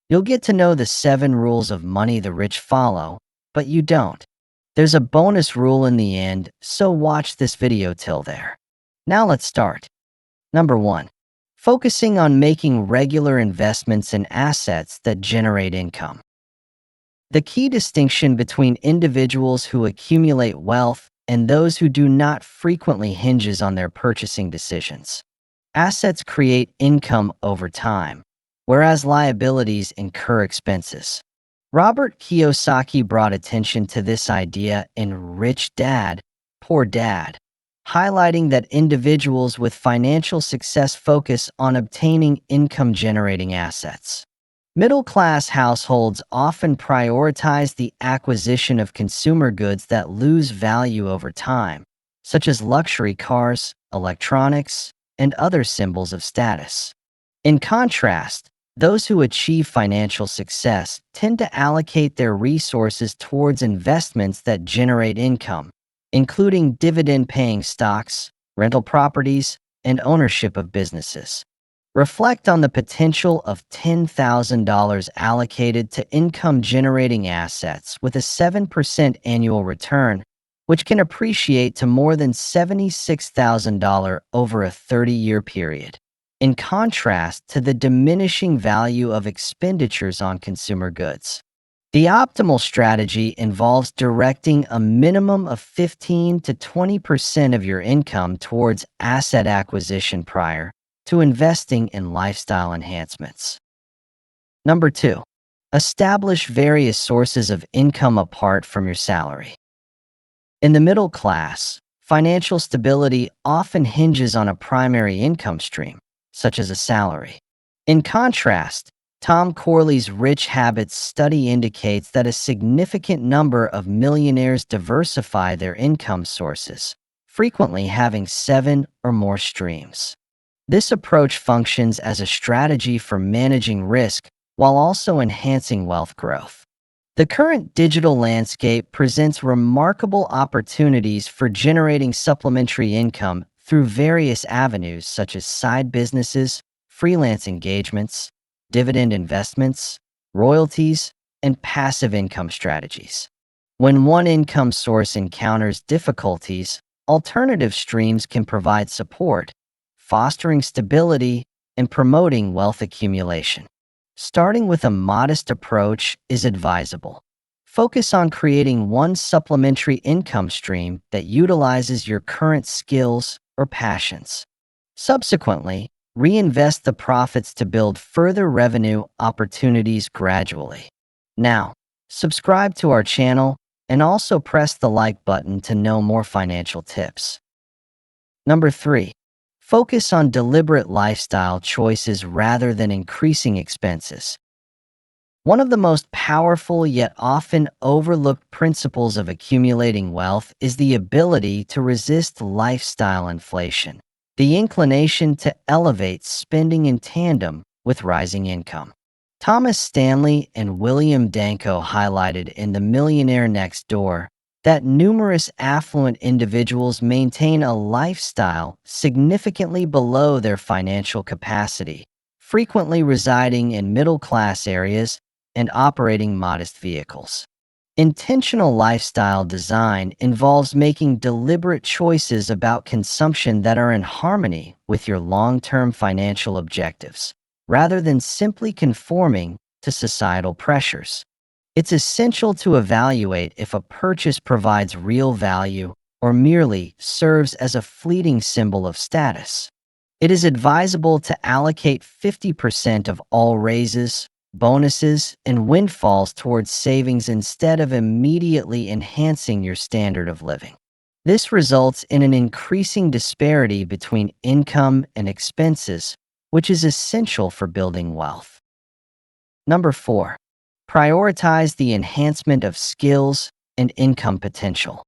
You'll get to know the 7 rules of money the rich follow, but you don't. There's a bonus rule in the end, so watch this video till there. Now let's start. Number 1. Focusing on making regular investments in assets that generate income. The key distinction between individuals who accumulate wealth and those who do not frequently hinges on their purchasing decisions. Assets create income over time, whereas liabilities incur expenses. Robert Kiyosaki brought attention to this idea in Rich Dad, Poor Dad, highlighting that individuals with financial success focus on obtaining income-generating assets. Middle-class households often prioritize the acquisition of consumer goods that lose value over time, such as luxury cars, electronics, and other symbols of status. In contrast, those who achieve financial success tend to allocate their resources towards investments that generate income, including dividend-paying stocks, rental properties, and ownership of businesses. Reflect on the potential of $10,000 allocated to income-generating assets with a 7% annual return, which can appreciate to more than $76,000 over a 30-year period, in contrast to the diminishing value of expenditures on consumer goods. The optimal strategy involves directing a minimum of 15 to 20% of your income towards asset acquisition prior to investing in lifestyle enhancements. Number 2. Establish various sources of income apart from your salary. In the middle class, financial stability often hinges on a primary income stream, such as a salary. In contrast, Tom Corley's Rich Habits study indicates that a significant number of millionaires diversify their income sources, frequently having 7 or more streams. This approach functions as a strategy for managing risk while also enhancing wealth growth. The current digital landscape presents remarkable opportunities for generating supplementary income through various avenues such as side businesses, freelance engagements, dividend investments, royalties, and passive income strategies. When one income source encounters difficulties, alternative streams can provide support, fostering stability and promoting wealth accumulation. Starting with a modest approach is advisable. Focus on creating one supplementary income stream that utilizes your current skills or passions. Subsequently, reinvest the profits to build further revenue opportunities gradually. Now, subscribe to our channel and also press the like button to know more financial tips. Number 3. Focus on deliberate lifestyle choices rather than increasing expenses. One of the most powerful yet often overlooked principles of accumulating wealth is the ability to resist lifestyle inflation, the inclination to elevate spending in tandem with rising income. Thomas Stanley and William Danko highlighted in The Millionaire Next Door that numerous affluent individuals maintain a lifestyle significantly below their financial capacity, frequently residing in middle-class areas and operating modest vehicles. Intentional lifestyle design involves making deliberate choices about consumption that are in harmony with your long-term financial objectives, rather than simply conforming to societal pressures. It's essential to evaluate if a purchase provides real value or merely serves as a fleeting symbol of status. It is advisable to allocate 50% of all raises, bonuses, and windfalls towards savings instead of immediately enhancing your standard of living. This results in an increasing disparity between income and expenses, which is essential for building wealth. Number 4. Prioritize the enhancement of skills and income potential.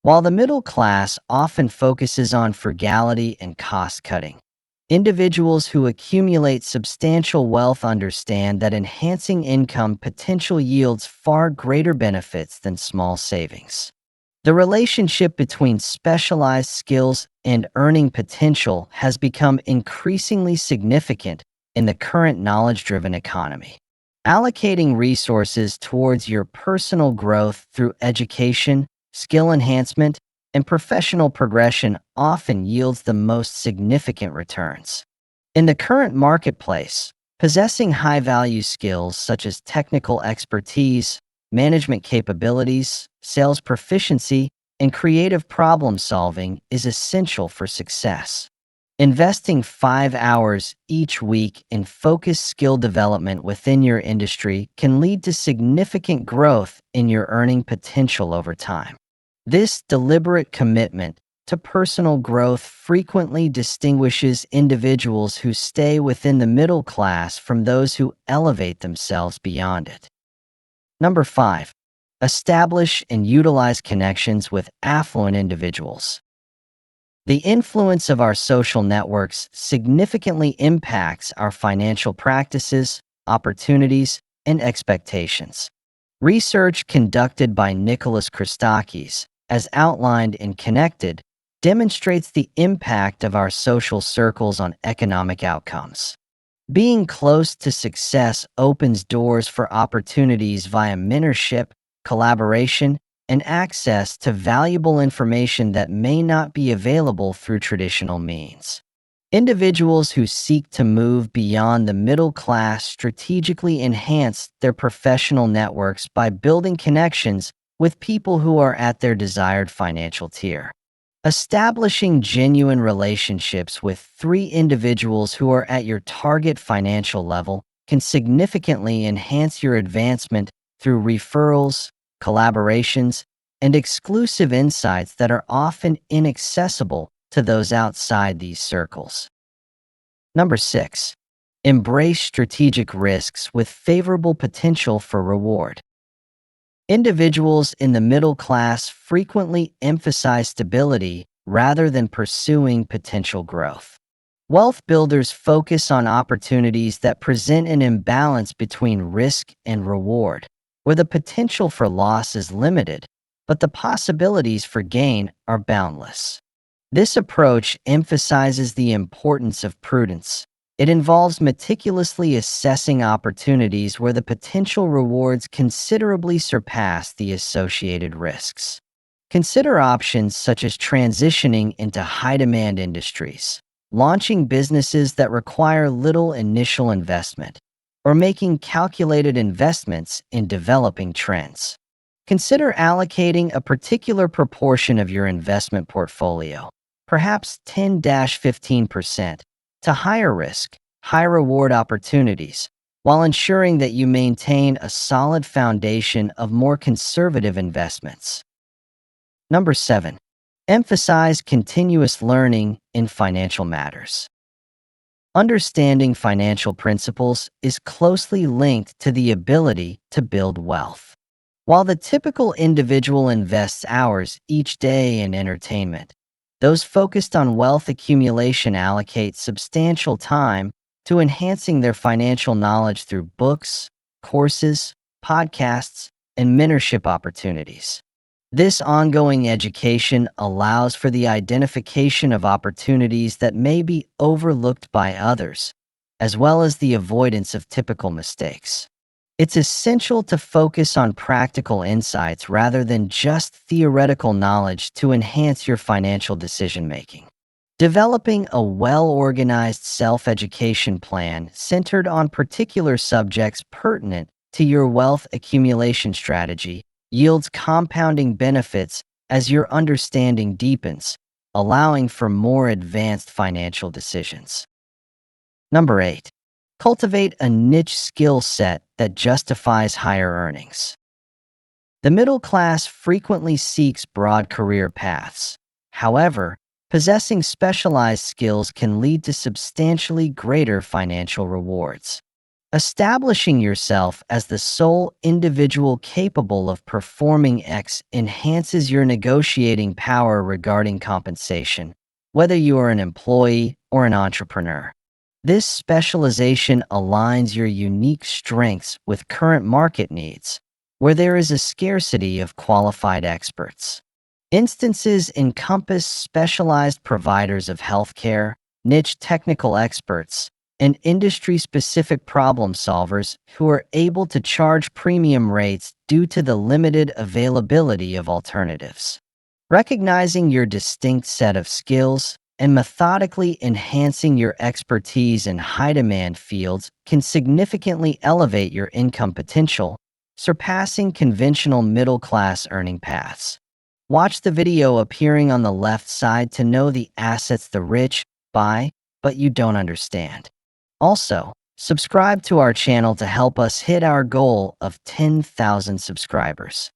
While the middle class often focuses on frugality and cost-cutting, individuals who accumulate substantial wealth understand that enhancing income potential yields far greater benefits than small savings. The relationship between specialized skills and earning potential has become increasingly significant in the current knowledge-driven economy. Allocating resources towards your personal growth through education, skill enhancement, and professional progression often yields the most significant returns. In the current marketplace, possessing high-value skills such as technical expertise, management capabilities, sales proficiency, and creative problem-solving is essential for success. Investing 5 hours each week in focused skill development within your industry can lead to significant growth in your earning potential over time. This deliberate commitment to personal growth frequently distinguishes individuals who stay within the middle class from those who elevate themselves beyond it. Number 5. Establish and utilize connections with affluent individuals. The influence of our social networks significantly impacts our financial practices, opportunities, and expectations. Research conducted by Nicholas Christakis, as outlined in Connected, demonstrates the impact of our social circles on economic outcomes. Being close to success opens doors for opportunities via mentorship, collaboration, and access to valuable information that may not be available through traditional means. Individuals who seek to move beyond the middle class strategically enhance their professional networks by building connections with people who are at their desired financial tier. Establishing genuine relationships with 3 individuals who are at your target financial level can significantly enhance your advancement through referrals, collaborations, and exclusive insights that are often inaccessible to those outside these circles. Number 6. Embrace strategic risks with favorable potential for reward. Individuals in the middle class frequently emphasize stability rather than pursuing potential growth. Wealth builders focus on opportunities that present an imbalance between risk and reward, where the potential for loss is limited, but the possibilities for gain are boundless. This approach emphasizes the importance of prudence. It involves meticulously assessing opportunities where the potential rewards considerably surpass the associated risks. Consider options such as transitioning into high-demand industries, launching businesses that require little initial investment, or making calculated investments in developing trends. Consider allocating a particular proportion of your investment portfolio, perhaps 10-15%, to higher risk, high reward opportunities, while ensuring that you maintain a solid foundation of more conservative investments. Number 7. Emphasize continuous learning in financial matters. Understanding financial principles is closely linked to the ability to build wealth. While the typical individual invests hours each day in entertainment, those focused on wealth accumulation allocate substantial time to enhancing their financial knowledge through books, courses, podcasts, and mentorship opportunities. This ongoing education allows for the identification of opportunities that may be overlooked by others, as well as the avoidance of typical mistakes. It's essential to focus on practical insights rather than just theoretical knowledge to enhance your financial decision-making. Developing a well-organized self-education plan centered on particular subjects pertinent to your wealth accumulation strategy yields compounding benefits as your understanding deepens, allowing for more advanced financial decisions. Number 8. Cultivate a niche skill set that justifies higher earnings. The middle class frequently seeks broad career paths. However, possessing specialized skills can lead to substantially greater financial rewards. Establishing yourself as the sole individual capable of performing X enhances your negotiating power regarding compensation, whether you are an employee or an entrepreneur. This specialization aligns your unique strengths with current market needs, where there is a scarcity of qualified experts. Instances encompass specialized providers of healthcare, niche technical experts, and industry-specific problem solvers who are able to charge premium rates due to the limited availability of alternatives. Recognizing your distinct set of skills and methodically enhancing your expertise in high-demand fields can significantly elevate your income potential, surpassing conventional middle-class earning paths. Watch the video appearing on the left side to know the assets the rich buy, but you don't understand. Also, subscribe to our channel to help us hit our goal of 10,000 subscribers.